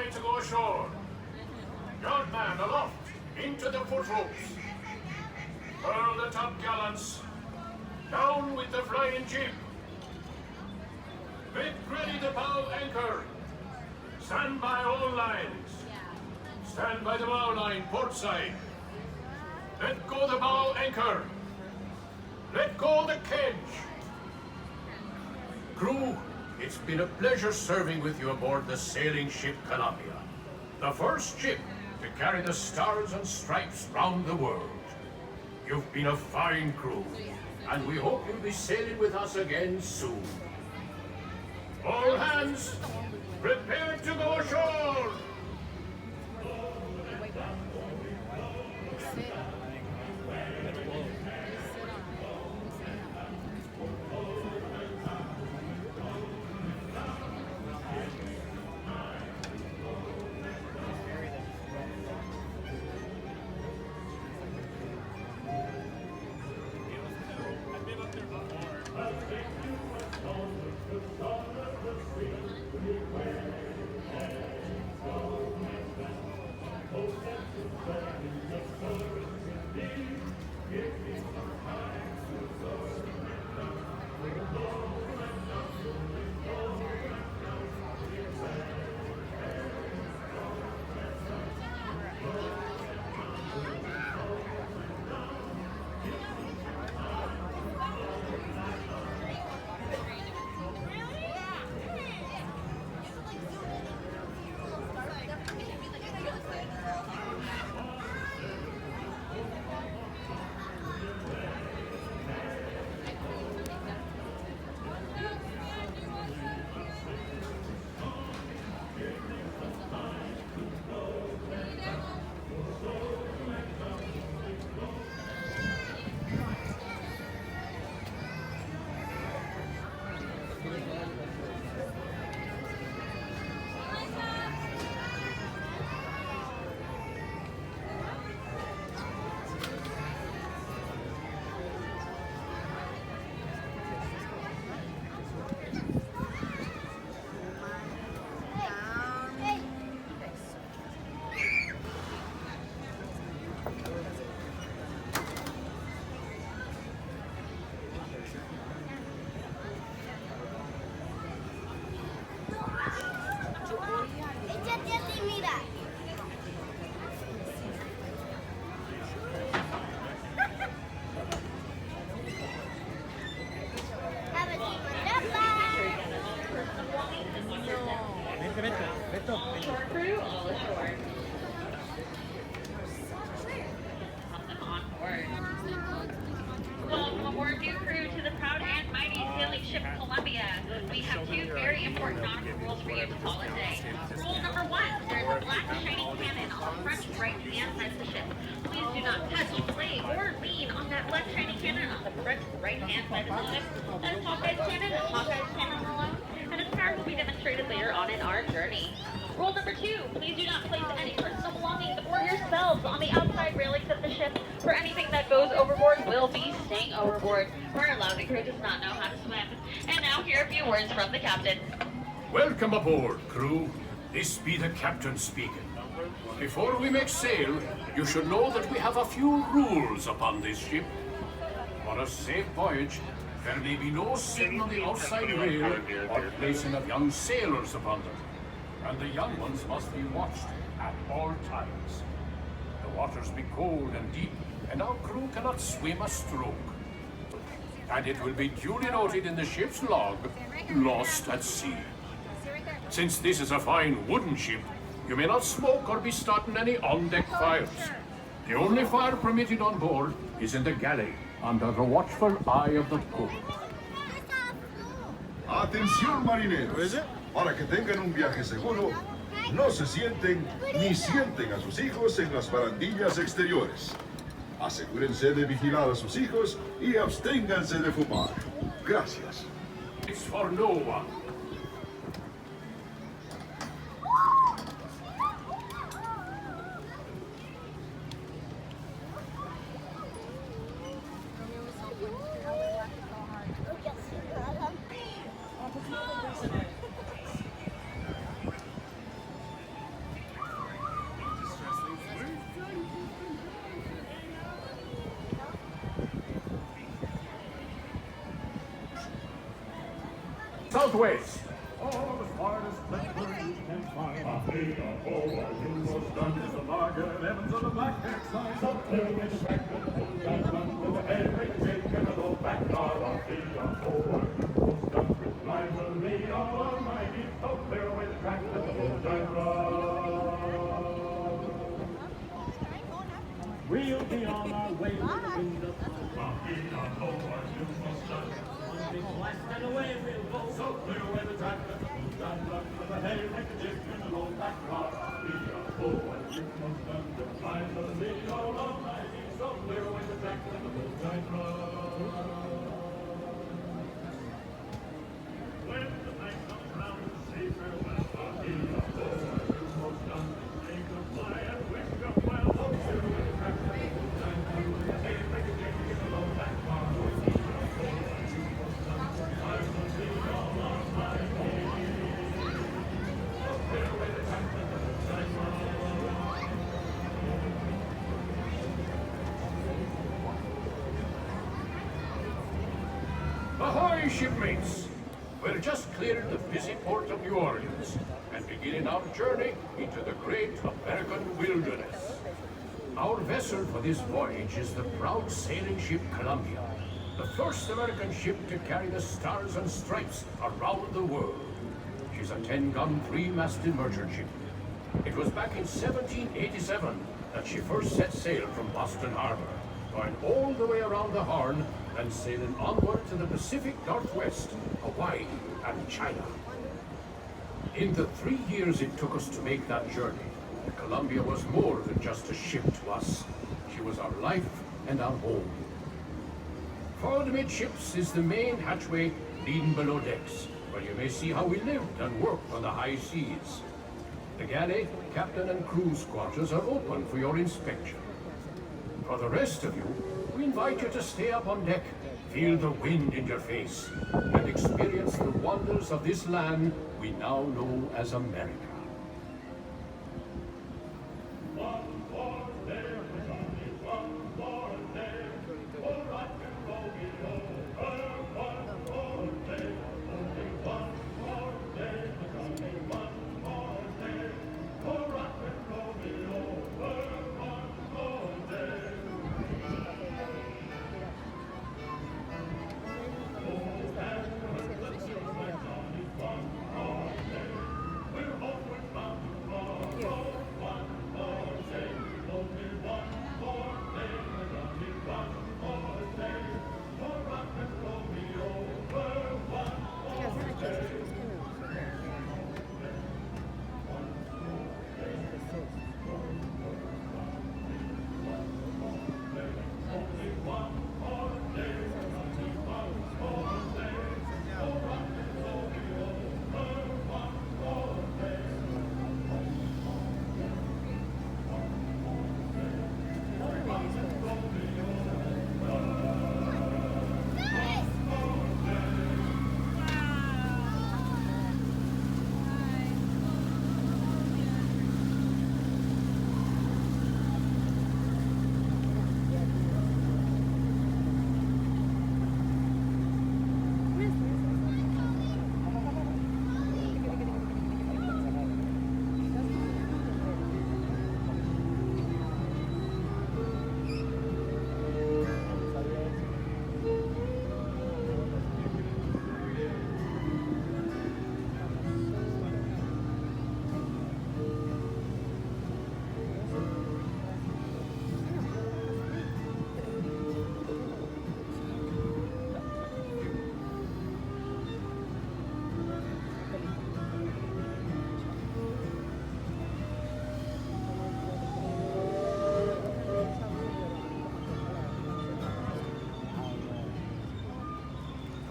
way to go ashore. Yard man aloft, into the foot ropes. Furl the top gallants. Down with the flying jib. Make ready the bow anchor. Stand by all lines. Stand by the bow line, port side. Let go the bow anchor. Let go the kedge. Crew, it's been a pleasure serving with you aboard the sailing ship Columbia, the first ship to carry the stars and stripes round the world. You've been a fine crew, and we hope you'll be sailing with us again soon. All hands, prepare to go ashore! Welcome aboard, new crew, to the proud and mighty sailing ship Columbia. We have two very important nautical rules for you to follow today. Rule number one, there is a black shiny cannon on the front right-hand side of the ship. Please do not touch, play, or lean on that black shiny cannon on the front right-hand side of the ship. That is Hawkeye's cannon and Hawkeye's cannon alone, and its power will be demonstrated later on in our journey. Rule number two, please do not place any personal belongings or yourselves on the outside railings of the ship, for anything that goes overboard will be staying overboard. Our lousy crew does not know how to swim. And now here are a few words from the captain. Welcome aboard, crew. This be the captain speaking. Before we make sail, you should know that we have a few rules upon this ship. For a safe voyage, there may be no sitting on the outside rail or placing of young sailors upon them. And the young ones must be watched at all times. The waters be cold and deep, and our crew cannot swim a stroke. And it will be duly noted in the ship's log, lost at sea. Since this is a fine wooden ship, you may not smoke or be starting any on-deck fires. The only fire permitted on board is in the galley, under the watchful eye of the cook. Atención marineros, para que tengan un viaje seguro, no se sienten ni sienten a sus hijos en las barandillas exteriores. Asegúrense de vigilar a sus hijos y absténganse de fumar. Gracias. It's for no one. southwest. All of the smartest clever you can find. Done is the lager, Evans of the black hat sign. So clear with the back of the boat, and run with the head, make a shake and a low back car. Library almighty, so clear with the track that the boat and run. We'll be on our way with the wind up. One big blast and away we'll go. So clear with the track that the boat and run. With the head, make a shake and a low back car. Library almighty, so clear with the track that the boat and run. When the night comes round, say farewell. Almost done. Say goodbye and wish you well. So clear with the track that the boat and run. With the head, make a shake and a low back car. Ahoy, shipmates! We're just cleared the busy port of New Orleans and beginning our journey into the great American wilderness. Our vessel for this voyage is the proud sailing ship Columbia, the first American ship to carry the stars and stripes around the world. She's a 10-gun, 3-masted merchant ship. It was back in 1787 that she first set sail from Boston Harbor, going all the way around the Horn and sailing onward to the Pacific Northwest, Hawaii, and China. In the 3 years it took us to make that journey, the Columbia was more than just a ship to us. She was our life and our home. Forward amidships is the main hatchway leading below decks, where you may see how we lived and worked on the high seas. The galley, captain and crew's quarters are open for your inspection. For the rest of you, we invite you to stay up on deck, feel the wind in your face, and experience the wonders of this land we now know as America.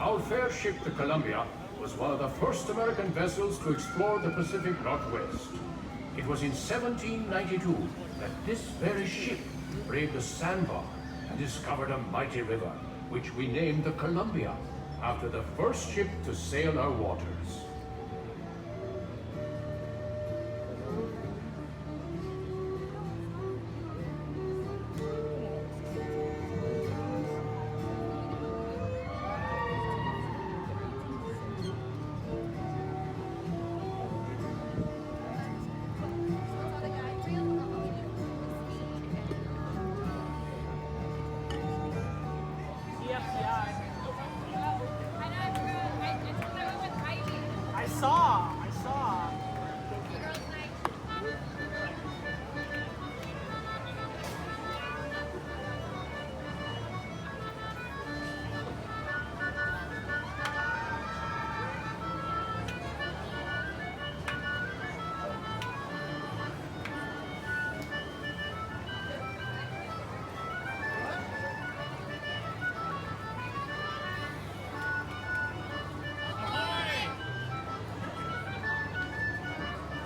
Our fair ship, the Columbia, was one of the first American vessels to explore the Pacific Northwest. It was in 1792 that this very ship braved the sandbar and discovered a mighty river, which we named the Columbia, after the first ship to sail our waters.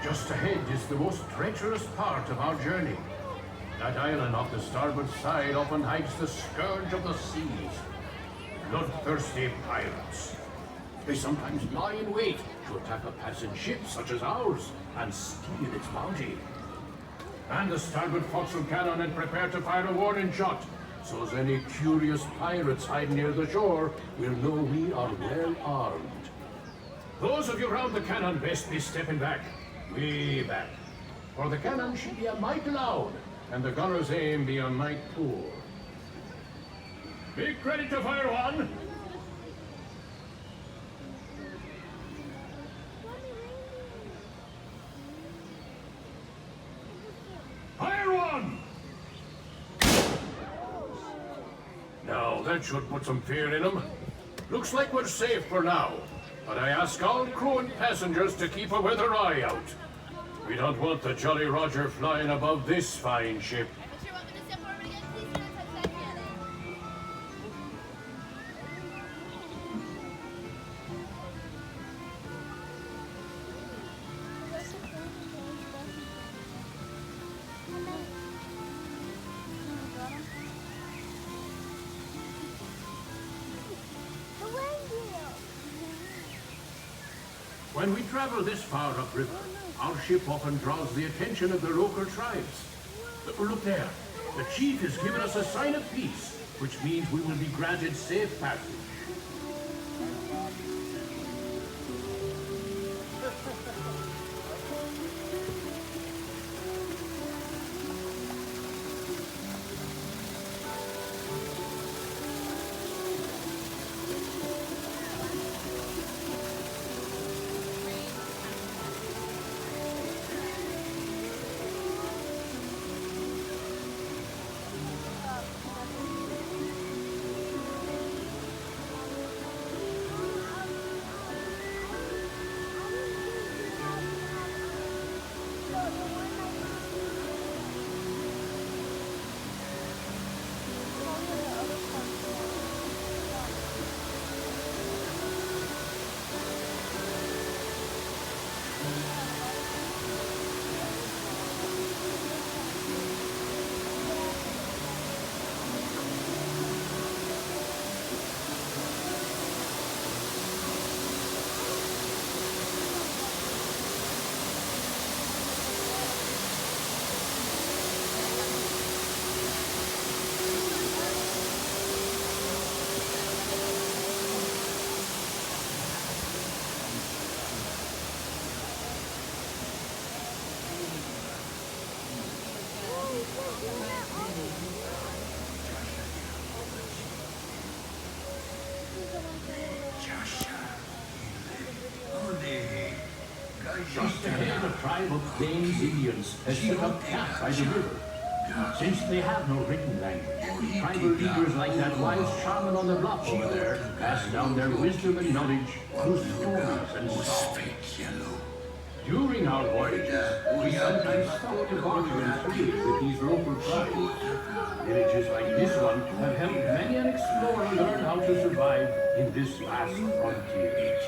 Just ahead is the most treacherous part of our journey. That island off the starboard side often hides the scourge of the seas. Bloodthirsty pirates. They sometimes lie in wait to attack a passing ship such as ours and steal its bounty. And the starboard forecastle cannon and prepare to fire a warning shot, so as any curious pirates hiding near the shore will know we are well armed. Those of you round the cannon best be stepping back, way back, for the cannon should be a mite loud, and the gunner's aim be a mite poor. Be ready to fire one. Fire one! Now, that should put some fear in them. Looks like we're safe for now, but I ask all crew and passengers to keep a weather eye out. We don't want the Jolly Roger flying above this fine ship. When we travel this far upriver, our ship often draws the attention of the local tribes. Look there. The chief has given us a sign of peace, which means we will be granted safe passage. Just ahead, a tribe of Plains Indians has set up camp by the river. Since they have no written language, tribal leaders like that wise shaman on the bluff over there pass down their wisdom and knowledge through stories and songs. During our voyages, we sometimes stop to barter and trade with these local tribes. Villages like this one have helped many an explorer learn how to survive in this vast frontier.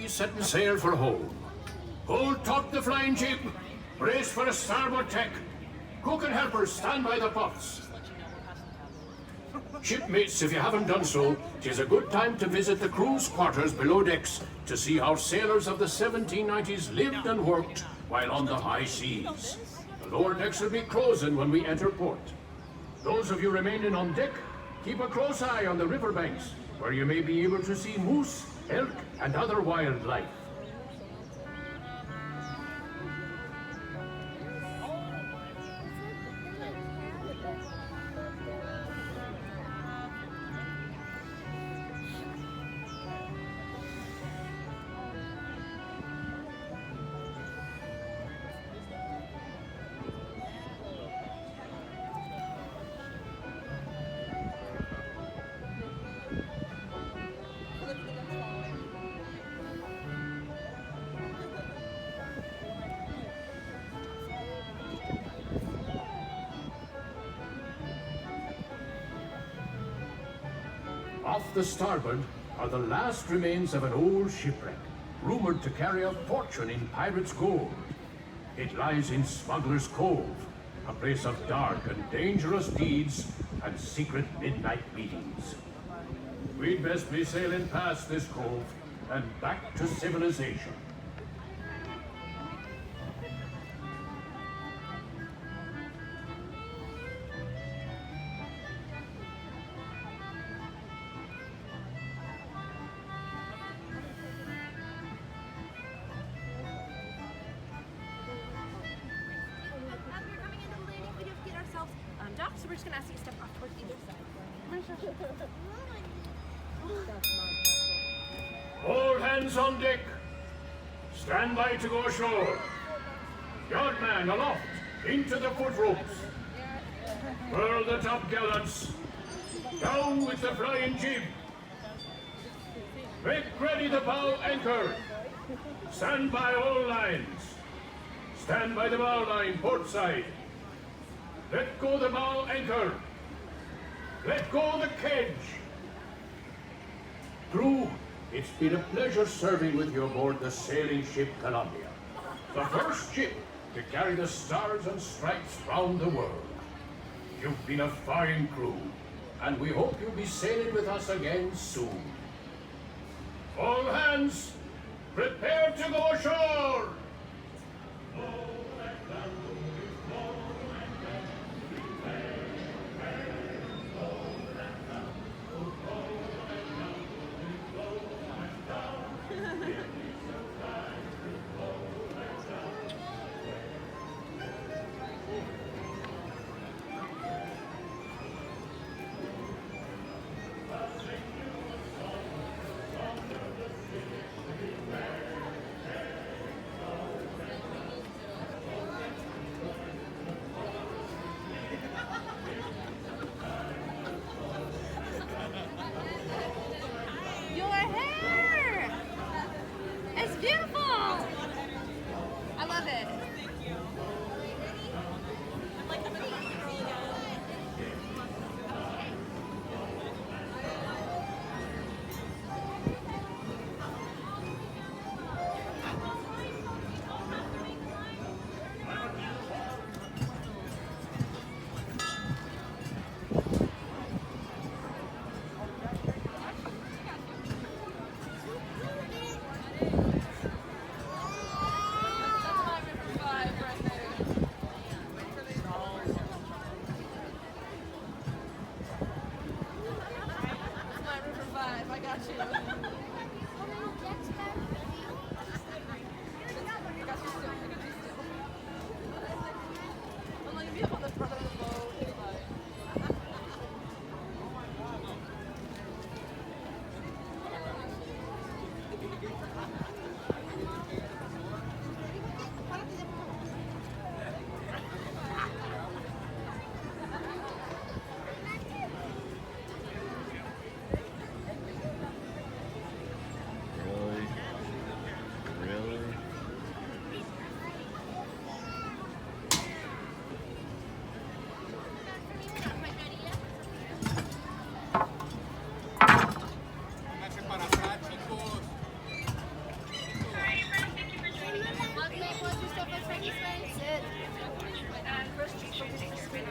Setting sail for home. Hold taut the flying jib. Brace for a starboard tack. Cook and helpers stand by the pots. Shipmates, if you haven't done so, 'tis a good time to visit the crew's quarters below decks to see how sailors of the 1790s lived and worked while on the high seas. The lower decks will be closing when we enter port. Those of you remaining on deck, keep a close eye on the riverbanks, where you may be able to see moose, elk, and other wildlife. Off the starboard are the last remains of an old shipwreck, rumored to carry a fortune in pirates' gold. It lies in Smuggler's Cove, a place of dark and dangerous deeds and secret midnight meetings. We'd best be sailing past this cove and back to civilization. As we're coming into the landing, we have to get ourselves docked, so we're just gonna ask you to step off towards either side. All hands on deck. Stand by to go ashore. Yardman aloft, into the foot ropes. Furl the top gallants. Down with the flying jib. Make ready the bow anchor. Stand by all lines. Stand by the bow line, port side. Let go the bow anchor. Let go the kedge. Crew, it's been a pleasure serving with you aboard the sailing ship Columbia, the first ship to carry the stars and stripes round the world. You've been a fine crew, and we hope you'll be sailing with us again soon. All hands, prepare to go ashore!